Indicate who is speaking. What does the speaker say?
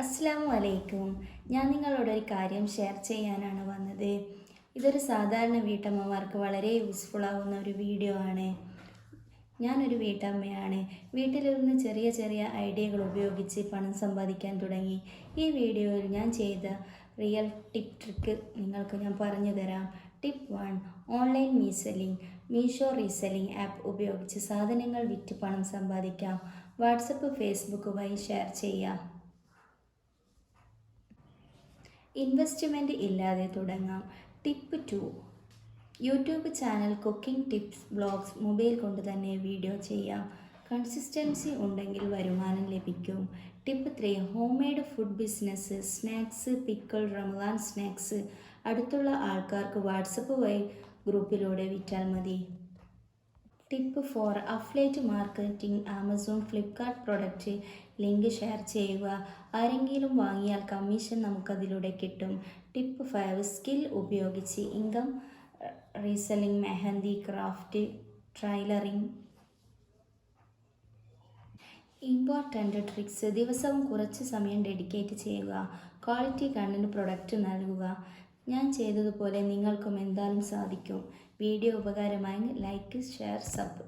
Speaker 1: അസ്സലാമു അലൈക്കും. ഞാൻ നിങ്ങളോടൊരു കാര്യം ഷെയർ ചെയ്യാനാണ് വന്നത്. ഇതൊരു സാധാരണ വീട്ടമ്മമാർക്ക് വളരെ യൂസ്ഫുൾ ആവുന്ന ഒരു വീഡിയോ ആണ്. ഞാനൊരു വീട്ടമ്മയാണ്. വീട്ടിലിരുന്ന് ചെറിയ ചെറിയ ഐഡിയകൾ ഉപയോഗിച്ച് പണം സമ്പാദിക്കാൻ തുടങ്ങി. ഈ വീഡിയോയിൽ ഞാൻ ചെയ്ത റിയൽ ട്രിക്ക് നിങ്ങൾക്ക് ഞാൻ പറഞ്ഞു തരാം. Tip 1: online reselling. Meesho reselling app ഉപയോഗിച്ച് സാധനങ്ങൾ വിറ്റ് പണം സമ്പാദിക്കാം. വാട്സപ്പ്, ഫേസ്ബുക്ക് വഴി ഷെയർ ചെയ്യാം. ഇൻവെസ്റ്റ്മെൻറ്റ് ഇല്ലാതെ തുടങ്ങാം. Tip 2: YouTube channel cooking tips vlogs mobile കൊണ്ട് തന്നെ വീഡിയോ ചെയ്യാം. കൺസിസ്റ്റൻസി ഉണ്ടെങ്കിൽ വരുമാനം ലഭിക്കും. Tip 3: home made food business. Snacks, pickle, Ramadan snacks അടുത്തുള്ള ആൾക്കാർക്ക് വാട്സപ്പ് വഴി ഗ്രൂപ്പിലൂടെ വിറ്റാൽ മതി. Tip 4: affiliate marketing. Amazon, Flipkart product link share ചെയ്യുക. ആരെങ്കിലും വാങ്ങിയാൽ കമ്മീഷൻ നമുക്കതിലൂടെ കിട്ടും. ടിപ്പ് 5: സ്കിൽ ഉപയോഗിച്ച് income. Reselling, mehndi, craft, tailoring. Important tricks: ദിവസവും കുറച്ച് സമയം ഡെഡിക്കേറ്റ് ചെയ്യുക. ക്വാളിറ്റി കണ്ടന്റ് പ്രൊഡക്റ്റ് നൽകുക. ഞാൻ ചെയ്തതുപോലെ നിങ്ങൾക്കും എന്തായാലും സാധിക്കും. വീഡിയോ ഉപകാരമായി ലൈക്ക്, ഷെയർ, സബ്.